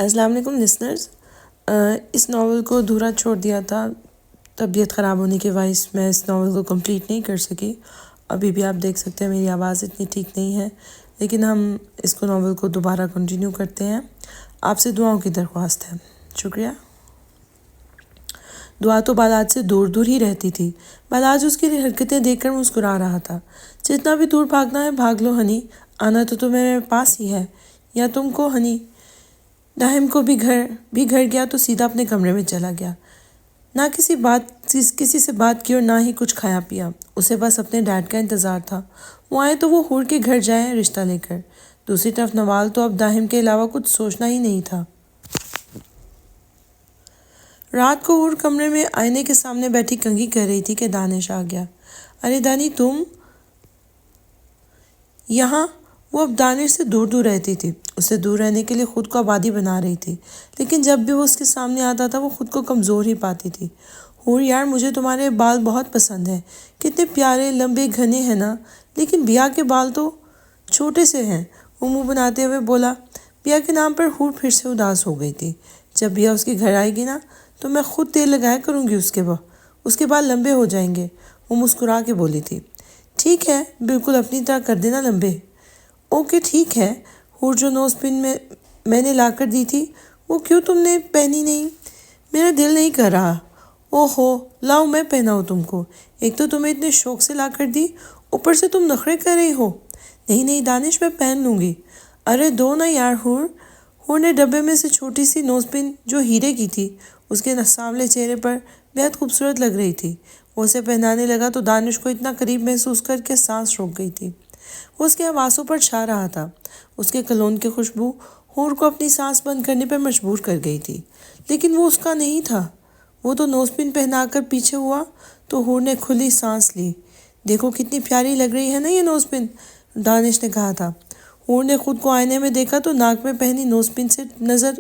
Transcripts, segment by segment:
السلام علیکم لسنرز. اس ناول کو ادھورا چھوڑ دیا تھا. طبیعت خراب ہونے کے باعث میں اس ناول کو کمپلیٹ نہیں کر سکی. ابھی بھی آپ دیکھ سکتے ہیں میری آواز اتنی ٹھیک نہیں ہے، لیکن ہم اس کو ناول کو دوبارہ کنٹینیو کرتے ہیں. آپ سے دعاؤں کی درخواست ہے. شکریہ. دعا تو بالاج سے دور دور ہی رہتی تھی. بالاج اس کی حرکتیں دیکھ کر مسکرا رہا تھا. جتنا بھی دور بھاگنا ہے بھاگ لو ہنی، آنا تو میرے پاس ہی ہے. یا تم کو ہنی. داہم کو بھی گھر گیا تو سیدھا اپنے کمرے میں چلا گیا. نہ کسی سے بات کی اور نہ ہی کچھ کھایا پیا. اسے بس اپنے ڈیڈ کا انتظار تھا. وہ آئے تو وہ حور کے گھر جائے رشتہ لے کر. دوسری طرف نوال تو اب داہم کے علاوہ کچھ سوچنا ہی نہیں تھا. رات کو حور کمرے میں آئینے کے سامنے بیٹھی کنگھی کر رہی تھی کہ دانش آ گیا. ارے دانی تم یہاں. وہ اب دانش سے دور دور رہتی تھی. اس سے دور رہنے کے لیے خود کو آبادی بنا رہی تھی، لیکن جب بھی وہ اس کے سامنے آتا تھا وہ خود کو کمزور ہی پاتی تھی. حور یار، مجھے تمہارے بال بہت پسند ہیں. کتنے پیارے لمبے گھنے ہیں نا. لیکن بیا کے بال تو چھوٹے سے ہیں. وہ منہ بناتے ہوئے بولا. بیا کے نام پر حور پھر سے اداس ہو گئی تھی. جب بیا اس کے گھر آئے گی نا تو میں خود تیل لگایا کروں گی اس کے بال لمبے ہو جائیں گے. وہ مسکرا کے بولی تھی. ٹھیک ہے، بالکل اپنی طرح کر دینا لمبے. اوکے ٹھیک ہے. حور جو نوز پن میں نے لا کر دی تھی وہ کیوں تم نے پہنی نہیں؟ میرا دل نہیں کر رہا. اوہو، لاؤ میں پہناؤں تم کو. ایک تو تمہیں اتنے شوق سے لا کر دی، اوپر سے تم نخرے کر رہی ہو. نہیں دانش، میں پہن لوں گی. ارے دو نا یار حور. حور نے ڈبے میں سے چھوٹی سی نوز پن جو ہیرے کی تھی اس کے سانولے چہرے پر بہت خوبصورت لگ رہی تھی. وہ اسے پہنانے لگا تو دانش کو اتنا قریب محسوس کر کے سانس روک گئی تھی. وہ اس کے حواسوں پر چھا رہا تھا. اس کے کلون کی خوشبو حور کو اپنی سانس بند کرنے پر مجبور کر گئی تھی، لیکن وہ اس کا نہیں تھا. وہ تو نوز پن پہنا کر پیچھے ہوا تو حور نے کھلی سانس لی. دیکھو کتنی پیاری لگ رہی ہے نا یہ نوز پن، دانش نے کہا تھا. حور نے خود کو آئینے میں دیکھا تو ناک میں پہنی نوز پن سے نظر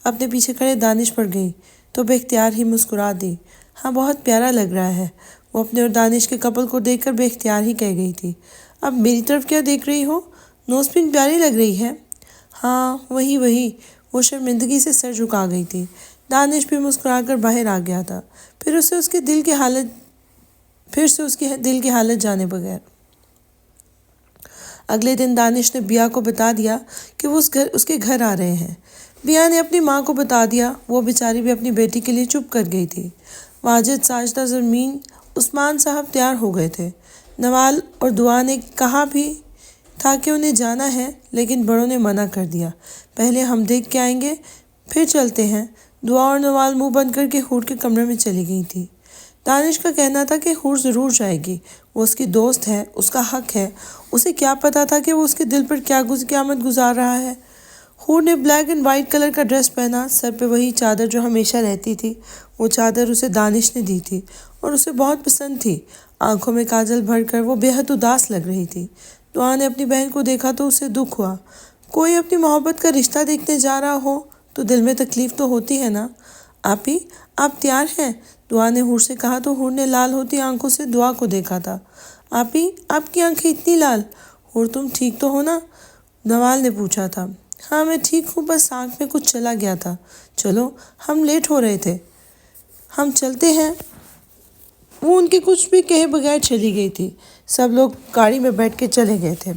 اپنے پیچھے کھڑے دانش پر گئی تو بے اختیار ہی مسکرا دی. ہاں بہت پیارا لگ رہا ہے. وہ اپنے اور دانش کے کپل کو دیکھ کر بے اختیار ہی کہہ گئی تھی. اب میری طرف کیا دیکھ رہی ہو؟ نوز پن پیاری لگ رہی ہے. ہاں وہی. وہ شرمندگی سے سر جھکا گئی تھی. دانش بھی مسکرا کر باہر آ گیا تھا، پھر اس کے دل کی حالت جانے بغیر. اگلے دن دانش نے بیا کو بتا دیا کہ وہ اس کے گھر آ رہے ہیں. بیا نے اپنی ماں کو بتا دیا. وہ بیچاری بھی اپنی بیٹی کے لیے چپ کر گئی تھی. واجد، ساجدہ، زرمین، عثمان صاحب تیار ہو گئے تھے. نوال اور دعا نے کہا بھی تھا کہ انہیں جانا ہے، لیکن بڑوں نے منع کر دیا. پہلے ہم دیکھ کے آئیں گے، پھر چلتے ہیں. دعا اور نوال منہ بند کر کے حور کے کمرے میں چلی گئی تھی. دانش کا کہنا تھا کہ حور ضرور جائے گی. وہ اس کی دوست ہے، اس کا حق ہے. اسے کیا پتا تھا کہ وہ اس کے دل پر کیا قیامت گزار رہا ہے. حور نے بلیک اینڈ وائٹ کلر کا ڈریس پہنا، سر پہ وہی چادر جو ہمیشہ رہتی تھی. وہ چادر اسے دانش نے دی تھی اور اسے بہت پسند تھی. آنکھوں میں کاجل بھر کر وہ بے حد اداس لگ رہی تھی. دعا نے اپنی بہن کو دیکھا تو اسے دکھ ہوا. کوئی اپنی محبت کا رشتہ دیکھنے جا رہا ہو تو دل میں تکلیف تو ہوتی ہے نا. آپی، آپ تیار ہیں؟ دعا نے حور سے کہا تو حور نے لال ہوتی آنکھوں سے دعا کو دیکھا تھا. آپی، آپ کی آنکھیں اتنی لال. حور تم ٹھیک تو ہو نا؟ نوال نے پوچھا تھا. ہاں میں ٹھیک ہوں، بس آنکھ میں کچھ چلا گیا تھا. چلو، ہم لیٹ ہو رہے تھے، ہم چلتے ہیں. وہ ان کے کچھ بھی کہے بغیر چلی گئی تھی. سب لوگ گاڑی میں بیٹھ کے چلے گئے تھے.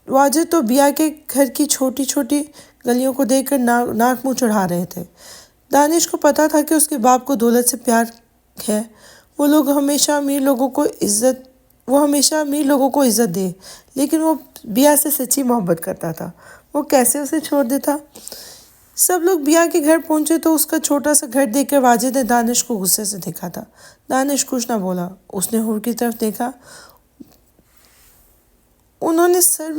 واجد تو بیا کے گھر کی چھوٹی چھوٹی گلیوں کو دیکھ کر ناک منہ چڑھا رہے تھے. دانش کو پتا تھا کہ اس کے باپ کو دولت سے پیار ہے. وہ ہمیشہ امیر لوگوں کو عزت دے، لیکن وہ بیا سے سچی محبت کرتا تھا. وہ کیسے اسے چھوڑ دیتا؟ سب لوگ بیا کے گھر پہنچے تو اس کا چھوٹا سا گھر دیکھ کر واجد نے دانش کو غصے سے دیکھا تھا. دانش کچھ نہ بولا. اس نے حور کی طرف دیکھا. انہوں نے سر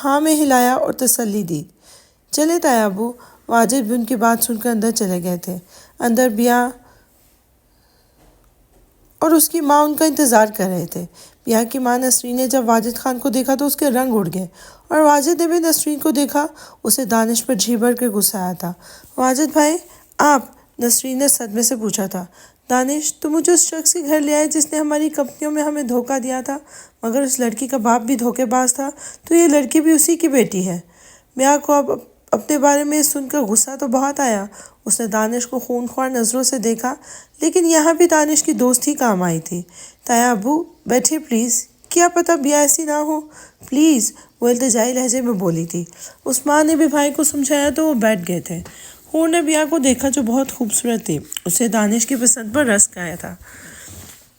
ہاں میں ہلایا اور تسلی دی. چلے تایا ابو. واجد بھی ان کی بات سن کر اندر چلے گئے تھے. اندر بیا اور اس کی ماں ان کا انتظار کر رہے تھے. بیا کی ماں نسرین نے جب واجد خان کو دیکھا تو اس کے رنگ اڑ گئے، اور واجد نے بھی نسرین کو دیکھا. اسے دانش پر جی بھر کے غصہ آیا تھا. واجد بھائی، آپ؟ نسرین نے صدمے سے پوچھا تھا. دانش، تم مجھے اس شخص کے گھر لے آئے جس نے ہماری کمپنیوں میں ہمیں دھوکہ دیا تھا. مگر اس لڑکی کا باپ بھی دھوکے باز تھا، تو یہ لڑکی بھی اسی کی بیٹی ہے. بیا کو اب اپنے بارے میں سن کر غصہ تو بہت آیا۔ اس نے دانش کو خونخوار نظروں سے دیکھا، لیکن یہاں بھی دانش کی دوستی کام آئی تھی۔ تایا ابو بیٹھے پلیز، کیا پتہ بیا ایسی نہ ہو، پلیز، وہ التجائی لہجے میں بولی تھی۔ عثمان نے بھی بھائی کو سمجھایا تو وہ بیٹھ گئے تھے۔ حور نے بیا کو دیکھا جو بہت خوبصورت تھی، اسے دانش کی پسند پر رشک آیا تھا۔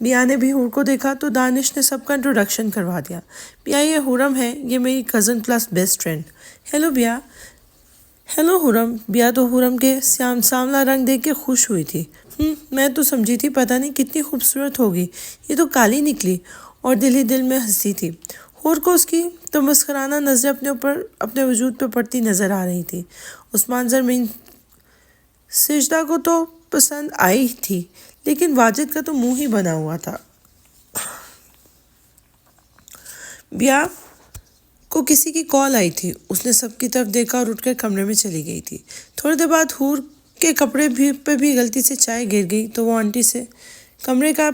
بیا نے بھی حور کو دیکھا تو دانش نے سب کا انٹروڈکشن کروا دیا۔ بیا یہ حرم ہے، یہ میری cousin plus best friend. Hello بیا۔ ہیلو حرم۔ بیا تو حرم کے سانولا رنگ دیکھ کے خوش ہوئی تھی۔ میں تو سمجھی تھی پتہ نہیں کتنی خوبصورت ہوگی، یہ تو کالی نکلی، اور دل ہی دل میں ہنسی تھی۔ حور کو اس کی تمسخرانہ نظریں اپنے وجود پہ پڑتی نظر آ رہی تھی۔ عثمان زرمین سجدہ کو تو پسند آئی تھی، لیکن واجد کا تو منہ ہی بنا ہوا تھا۔ بیا کو کسی کی کال آئی تھی، اس نے سب کی طرف دیکھا اور اٹھ کر کمرے میں چلی گئی تھی۔ تھوڑی دیر بعد حور کے کپڑے پہ بھی غلطی سے چائے گر گئی تو وہ آنٹی سے کمرے کا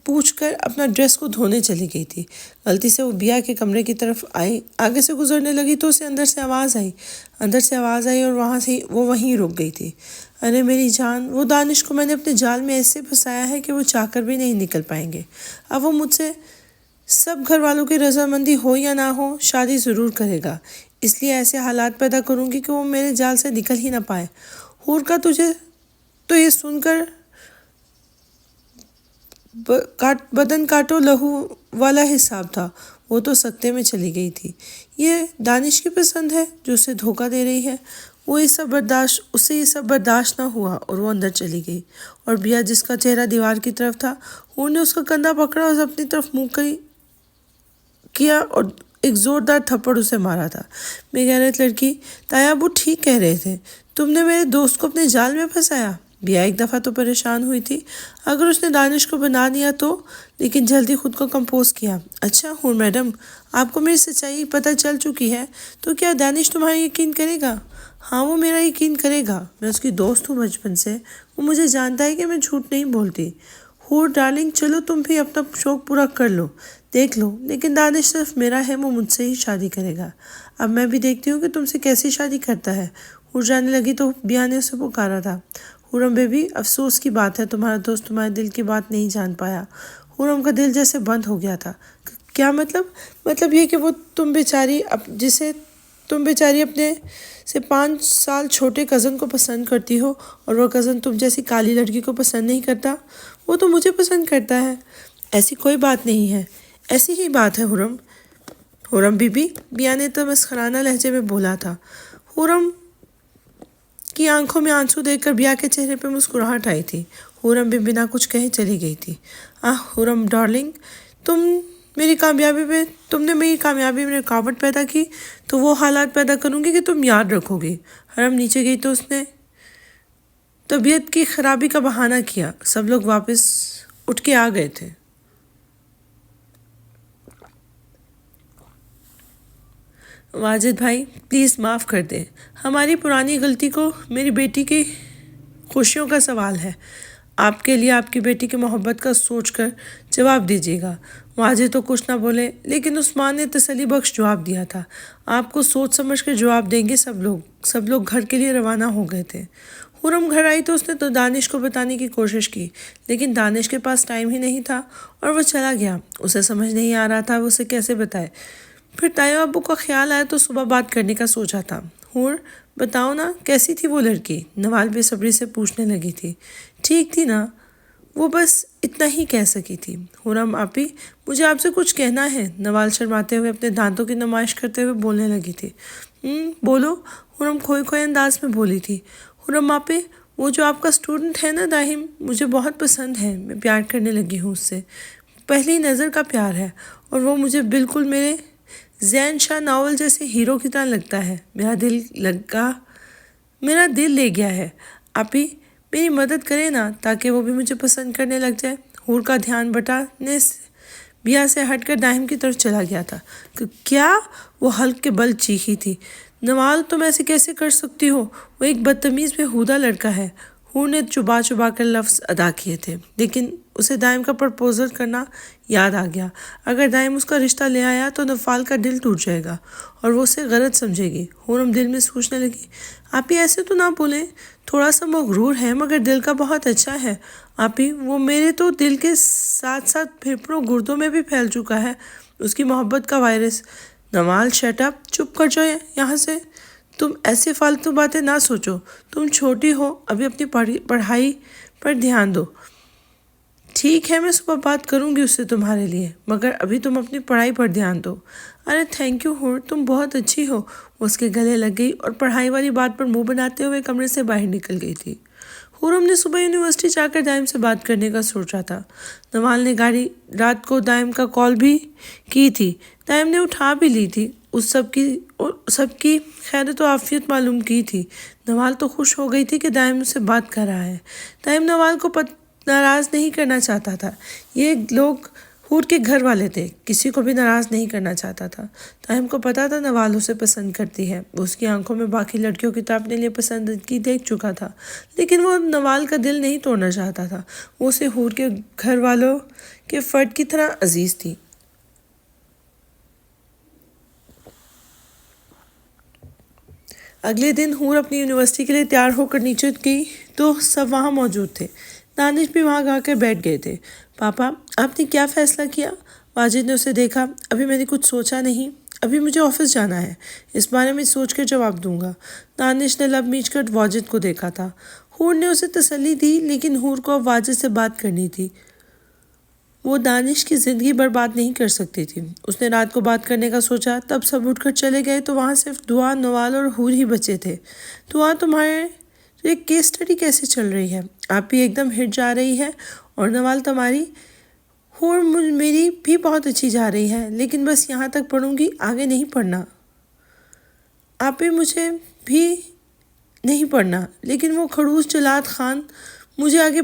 پوچھ کر اپنا ڈریس کو دھونے چلی گئی تھی۔ غلطی سے وہ بیا کے کمرے کی طرف آئی، آگے سے گزرنے لگی تو اسے اندر سے آواز آئی اور وہ وہیں رک گئی تھی۔ ارے میری جان، وہ دانش کو میں نے اپنے جال میں ایسے پھنسایا ہے کہ وہ چاہ کر بھی نہیں نکل پائیں گے۔ اب وہ مجھ سے سب گھر والوں کی رضامندی ہو یا نہ ہو شادی ضرور کرے گا، اس لیے ایسے حالات پیدا کروں گی کہ وہ میرے جال سے نکل ہی نہ پائے۔ حور کا تجھے تو یہ سن کر بدن کاٹو لہو والا حساب تھا، وہ تو سکتے میں چلی گئی تھی۔ یہ دانش کی پسند ہے جو اسے دھوکہ دے رہی ہے۔ اسے یہ سب برداشت نہ ہوا اور وہ اندر چلی گئی، اور بیا جس کا چہرہ دیوار کی طرف تھا، حور نے اس کا کندھا پکڑا اور اپنی طرف منہ کیا اور ایک زوردار تھپڑ اسے مارا تھا۔ بے غیرت لڑکی، تایا ابو ٹھیک کہہ رہے تھے، تم نے میرے دوست کو اپنے جال میں پھنسایا۔ بیا ایک دفعہ تو پریشان ہوئی تھی اگر اس نے دانش کو بنا دیا تو، لیکن جلدی خود کو کمپوز کیا۔ اچھا حور میڈم، آپ کو میری سچائی پتہ چل چکی ہے تو کیا دانش تمہارا یقین کرے گا؟ ہاں وہ میرا یقین کرے گا، میں اس کی دوست ہوں بچپن سے، وہ مجھے جانتا ہے کہ میں جھوٹ نہیں بولتی۔ حور ڈارلنگ، چلو تم بھی اپنا شوق پورا کر لو، دیکھ لو، لیکن دانش صرف میرا ہے، وہ مجھ سے ہی شادی کرے گا۔ اب میں بھی دیکھتی ہوں کہ تم سے کیسی شادی کرتا ہے۔ حور جانے لگی تو بیا نے اسے پکارا تھا۔ حرم بیبی، افسوس کی بات ہے تمہارا دوست تمہارے دل کی بات نہیں جان پایا۔ حرم کا دل جیسے بند ہو گیا تھا۔ کیا مطلب؟ مطلب یہ کہ وہ تم بیچاری اپنے سے 5 سال چھوٹے کزن کو پسند کرتی ہو، اور وہ کزن تم جیسی کالی لڑکی کو پسند نہیں کرتا، وہ تو مجھے پسند کرتا ہے۔ ایسی کوئی بات نہیں ہے، ایسی ہی بات ہے حرم۔ حرم بی بی، بیا نے تمسخرانہ لہجے میں بولا تھا۔ حرم کی آنکھوں میں آنسو دیکھ کر بیا کے چہرے پہ مسکراہٹ آئی تھی۔ حرم بھی بنا کچھ کہے چلی گئی تھی۔ حرم ڈارلنگ، تم نے میری کامیابی میں رکاوٹ پیدا کی تو وہ حالات پیدا کروں گی کہ تم یاد رکھو گی۔ حرم نیچے گئی تو اس نے طبیعت کی خرابی کا بہانہ کیا۔ سب لوگ واپس اٹھ کے آ گئے تھے۔ واجد بھائی پلیز معاف کر دیں، ہماری پرانی غلطی کو میری بیٹی کی خوشیوں کا سوال ہے، آپ کے لیے آپ کی بیٹی کی محبت کا سوچ کر جواب دیجیے گا۔ واجد تو کچھ نہ بولے، لیکن عثمان نے تسلی بخش جواب دیا تھا، آپ کو سوچ سمجھ کر جواب دیں گے۔ سب لوگ گھر کے لیے روانہ ہو گئے تھے۔ حرم گھر آئی تو اس نے تو دانش کو بتانے کی کوشش کی، لیکن دانش کے پاس ٹائم ہی نہیں تھا اور وہ چلا گیا۔ اسے سمجھ نہیں آ رہا تھا وہ اسے کیسے بتائے۔ پھر تایا ابو کا خیال آیا تو صبح بات کرنے کا سوچا تھا۔ حور بتاؤ نا، کیسی تھی وہ لڑکی؟ نوال بے صبری سے پوچھنے لگی تھی۔ ٹھیک تھی نا، وہ بس اتنا ہی کہہ سکی تھی۔ حرم آپی، مجھے آپ سے کچھ کہنا ہے، نوال شرماتے ہوئے اپنے دانتوں کی نمائش کرتے ہوئے بولنے لگی تھی۔ بولو، حرم کھوئے انداز میں بولی تھی۔ حرم آپی، وہ جو آپ کا اسٹوڈنٹ ہے نا داہم، مجھے بہت پسند ہے، میں پیار کرنے لگی ہوں اس سے، پہلی نظر کا پیار ہے، اور وہ مجھے بالکل میرے زین شاہ ناول جیسے ہیرو کی طرح لگتا ہے۔ میرا دل لے گیا ہے۔ آپی میری مدد کرے نا تاکہ وہ بھی مجھے پسند کرنے لگ جائے۔ حور کا دھیان بٹانے سے بیا سے ہٹ کر داہم کی طرف چلا گیا تھا۔ کیا؟ وہ حلق کے بل چیخی تھی۔ نوال، تم ایسے کیسے کر سکتی ہو؟ وہ ایک بدتمیز بےہودہ لڑکا ہے۔ حور نے چبا چبا کر لفظ ادا کیے تھے، لیکن اسے دائم کا پرپوزل کرنا یاد آ گیا۔ اگر دائم اس کا رشتہ لے آیا تو نفال کا دل ٹوٹ جائے گا اور وہ اسے غلط سمجھے گی۔ حورم دل میں سوچنے لگی، آپی ایسے تو نہ بولیں، تھوڑا سا مغرور ہے مگر دل کا بہت اچھا ہے آپی، وہ میرے تو دل کے ساتھ ساتھ پھیپھڑوں گردوں میں بھی پھیل چکا ہے اس کی محبت کا وائرس۔ نوال شٹ اپ، چپ کر جاؤ یہاں سے، تم ایسے فالتو باتیں نہ سوچو، تم چھوٹی ہو، ابھی اپنی پڑھائی پر دھیان دو۔ ٹھیک ہے، میں صبح بات کروں گی اس سے تمہارے لیے، مگر ابھی تم اپنی پڑھائی پر دھیان دو۔ ارے تھینک یو حور، تم بہت اچھی ہو۔ وہ اس کے گلے لگ گئی اور پڑھائی والی بات پر منہ بناتے ہوئے کمرے سے باہر نکل گئی تھی۔ حورم نے صبح یونیورسٹی جا کر دائم سے بات کرنے کا سوچا تھا۔ نوال نے رات کو دائم کا کال بھی کی تھی، دائم نے اٹھا بھی لی تھی، اس سب کی خیرت و عافیت معلوم کی تھی۔ نوال تو خوش ہو گئی تھی کہ دائم اسے بات کر رہا ہے۔ دائم نوال کو ناراض نہیں کرنا چاہتا تھا، یہ لوگ حور کے گھر والے تھے، کسی کو بھی ناراض نہیں کرنا چاہتا تھا۔ دائم کو پتا تھا نوال اسے پسند کرتی ہے، وہ اس کی آنکھوں میں باقی لڑکیوں کی طرح اپنے لیے پسندیدگی دیکھ چکا تھا، لیکن وہ نوال کا دل نہیں توڑنا چاہتا تھا، وہ اسے حور کے گھر والوں کے فرد کی طرح عزیز تھی۔ اگلے دن حور اپنی یونیورسٹی کے لیے تیار ہو کر نیچے گئی تو سب وہاں موجود تھے۔ دانش بھی وہاں آ کر بیٹھ گئے تھے۔ پاپا، آپ نے کیا فیصلہ کیا؟ واجد نے اسے دیکھا۔ ابھی میں نے کچھ سوچا نہیں، ابھی مجھے آفس جانا ہے، اس بارے میں سوچ کر جواب دوں گا۔ دانش نے لب میچ کر واجد کو دیکھا تھا۔ حور نے اسے تسلی دی، لیکن حور کو اب واجد سے بات کرنی تھی، وہ دانش کی زندگی برباد نہیں کر سکتی تھی۔ اس نے رات کو بات کرنے کا سوچا، تب سب اٹھ کر چلے گئے تو وہاں صرف دعا، نوال اور حور ہی بچے تھے۔ دعا، تمہارے کیس اسٹڈی کیسے چل رہی ہے؟ آپ بھی ایک دم ہٹ جا رہی ہے، اور نوال تمہاری؟ حور، میری بھی بہت اچھی جا رہی ہے، لیکن بس یہاں تک پڑھوں گی، آگے نہیں پڑھنا۔ آپ بھی مجھے بھی نہیں پڑھنا، لیکن وہ خڑوس جلاد خان مجھے آگے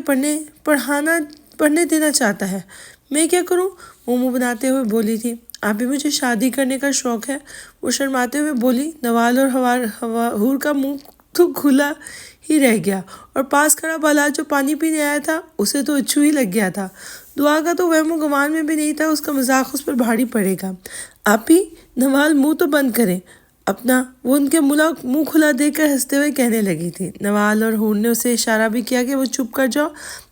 پڑھنے دینا چاہتا ہے، میں کیا کروں؟ وہ منہ بناتے ہوئے بولی تھی۔ آپ بھی مجھے شادی کرنے کا شوق ہے، وہ شرماتے ہوئے بولی۔ نوال اور حور کا منہ تو کھلا ہی رہ گیا، اور پاس کھڑا بالا جو پانی پینے آیا تھا اسے تو اچھو ہی لگ گیا تھا۔ دعا کا تو وہم و گمان میں بھی نہیں تھا اس کا مذاق اس پر بھاری پڑے گا۔ آپ ہی، نوال منہ تو بند کریں اپنا، وہ ان کے منہ کھلا دے کر ہنستے ہوئے کہنے لگی تھی۔ نوال اور حور نے اسے اشارہ بھی کیا کہ وہ چپ کر جاؤ،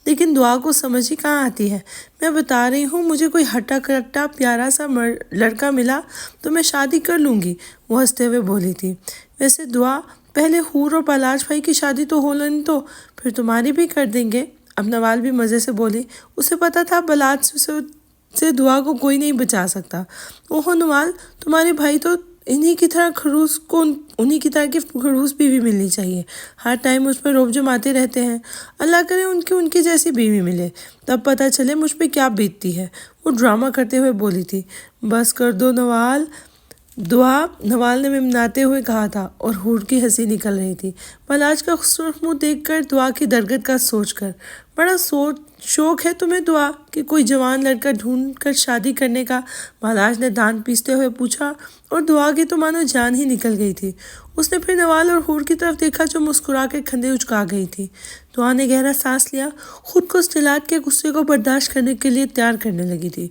لیکن دعا کو سمجھ ہی کہاں آتی ہے۔ میں بتا رہی ہوں، مجھے کوئی ہٹا کٹا پیارا سا لڑکا ملا تو میں شادی کر لوں گی، وہ ہنستے ہوئے بولی تھی۔ ویسے دعا، پہلے حور اور بالاج بھائی کی شادی تو ہو لیں تو پھر تمہاری بھی کر دیں گے۔ اب نوال بھی مزے سے بولی، اسے پتا تھا بالاج سے دعا کو کوئی نہیں بچا سکتا۔ اوہو نوال، تمہارے بھائی تو انہی کی طرح کی خڑوس بیوی ملنی چاہیے، ہر ٹائم اس پر روب جماتے رہتے ہیں۔ اللہ کرے ان کی جیسی بیوی ملے، تب پتہ چلے مجھ پہ کیا بیتتی ہے، وہ ڈرامہ کرتے ہوئے بولی تھی۔ بس کر دو نوال، دعا، نوال نے ممناتے ہوئے کہا تھا، اور حور کی ہنسی نکل رہی تھی بالاج کا سرخ منہ دیکھ کر، دعا کی درگت کا سوچ کر۔ بڑا شوق ہے تمہیں دعا کہ کوئی جوان لڑکا ڈھونڈ کر شادی کرنے کا؟ بالاج نے دانت پیستے ہوئے پوچھا، اور دعا کی تو مانو جان ہی نکل گئی تھی۔ اس نے پھر نوال اور حور کی طرف دیکھا جو مسکرا کے کندھے اچکا گئی تھی۔ دعا نے گہرا سانس لیا، خود کو اسٹیلات کے غصے کو برداشت کرنے کے لیے تیار کرنے لگی تھی۔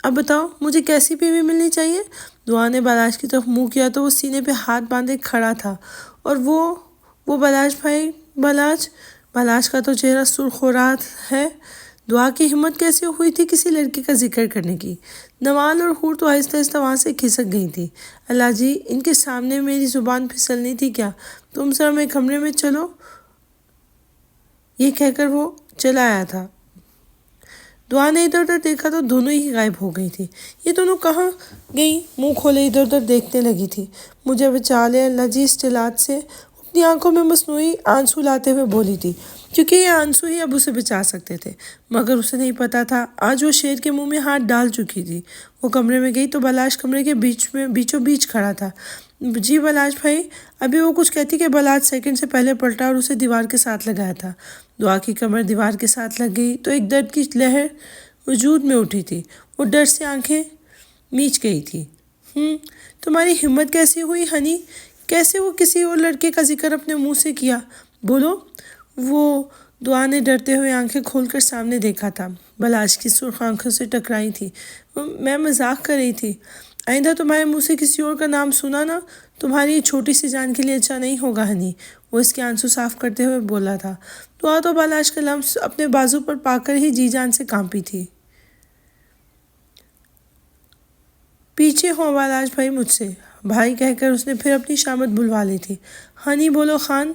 اب بتاؤ مجھے کیسی بیوی ملنی چاہیے؟ دعا نے بالاج کی طرف منہ کیا تو وہ سینے پہ ہاتھ باندھے کھڑا تھا، اور وہ بالاج بھائی، بالاج کا تو چہرہ سرخ ہو رہا ہے۔ دعا کی ہمت کیسے ہوئی تھی کسی لڑکی کا ذکر کرنے کی؟ نوال اور حور تو آہستہ آہستہ وہاں سے کھسک گئی تھی۔ اللہ جی، ان کے سامنے میری زبان پھسلنی تھی کیا؟ تم ذرا میرے کمرے میں چلو، یہ کہہ کر وہ چلا آیا تھا۔ دعا نے ادھر ادھر دیکھا تو دونوں ہی غائب ہو گئی تھی۔ یہ دونوں کہاں گئی؟ منہ کھولے ادھر ادھر دیکھنے لگی تھی۔ مجھے بچا لے اللہ جی اسٹیلات سے، اپنی آنکھوں میں مصنوعی آنسو لاتے ہوئے بولی تھی، کیونکہ یہ آنسو ہی اب اسے بچا سکتے تھے، مگر اسے نہیں پتا تھا آج وہ شیر کے منہ میں ہاتھ ڈال چکی تھی۔ وہ کمرے میں گئی تو بالاج کمرے کے بیچوں بیچ کھڑا تھا۔ جی بالاج بھائی، ابھی وہ کچھ کہتی کہ بالاج سیکنڈ سے پہلے پلٹا اور اسے دیوار کے ساتھ لگایا تھا۔ دعا کی کمر دیوار کے ساتھ لگ گئی تو ایک درد کی لہر وجود میں اٹھی تھی، وہ ڈر سے آنکھیں میچ گئی تھی۔ تمہاری ہمت کیسی ہوئی ہنی؟ کیسے وہ کسی اور لڑکے کا ذکر اپنے منہ سے کیا؟ بولو۔ وہ دعا نے ڈرتے ہوئے آنکھیں کھول کر سامنے دیکھا تھا۔ بلاش کی سرخ آنکھوں سے ٹکرائی تھی۔ میں مذاق کر رہی تھی۔ آئندہ تمہارے منہ سے کسی اور کا نام سنا نا، تمہاری یہ چھوٹی سی جان کے لیے اچھا نہیں ہوگا ہنی، وہ اس کے آنسو صاف کرتے ہوئے بولا تھا۔ دعا تو بلاش کا لمس اپنے بازو پر پا کر ہی جی جان سے کانپی تھی۔ پیچھے ہو بلاش بھائی مجھ سے، بھائی کہہ کر اس نے پھر اپنی شامت بلوا لی تھی۔ ہنی بولو خان،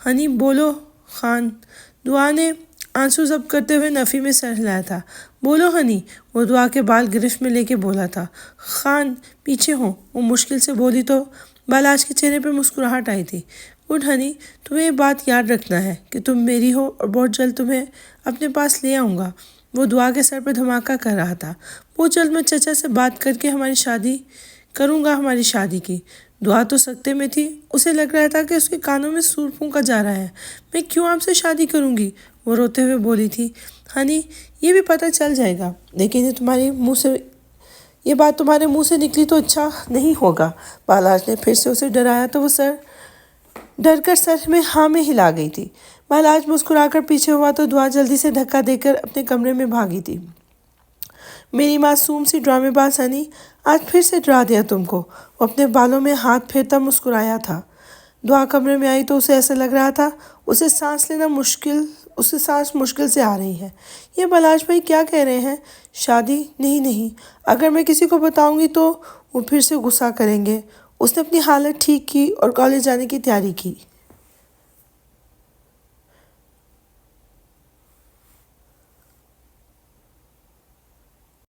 ہنی بولو خان، دعا نے آنسو ضبط کرتے ہوئے نفی میں سر ہلایا تھا۔ بولو ہنی، وہ دعا کے بال گرفت میں لے کے بولا تھا۔ خان پیچھے ہو، وہ مشکل سے بولی تو بلاش کے چہرے پہ مسکراہٹ آئی تھی۔ گڈ ہنی، تمہیں یہ بات یاد رکھنا ہے کہ تم میری ہو اور بہت جلد تمہیں اپنے پاس لے آؤں گا۔ وہ دعا کے سر پہ دھماکہ کر رہا تھا۔ بہت جلد میں چچا سے بات کر کے ہماری شادی کی۔ دعا تو سکتے میں تھی، اسے لگ رہا تھا کہ اس کے کانوں میں سور پھونکا جا رہا ہے۔ میں کیوں آپ سے شادی کروں گی؟ وہ روتے ہوئے بولی تھی۔ ہنی، یہ بھی پتہ چل جائے گا، لیکن یہ بات تمہارے منہ سے نکلی تو اچھا نہیں ہوگا۔ بالاج نے پھر سے اسے ڈرایا تو وہ ڈر کر سر میں ہاں میں ہلا گئی تھی۔ بالاج مسکرا کر پیچھے ہوا تو دعا جلدی سے دھکا دے کر اپنے کمرے میں بھاگی تھی۔ میری معصوم سی ڈرامے باز ہنی، آج پھر سے ڈرا دیا تم کو، وہ اپنے بالوں میں ہاتھ پھیرتا مسکرایا تھا۔ دعا کمرے میں آئی تو اسے ایسا لگ رہا تھا اسے سانس مشکل سے آ رہی ہے۔ یہ بلاش بھائی کیا کہہ رہے ہیں؟ شادی؟ نہیں، اگر میں کسی کو بتاؤں گی تو وہ پھر سے غصہ کریں گے۔ اس نے اپنی حالت ٹھیک کی اور کالج جانے کی تیاری کی۔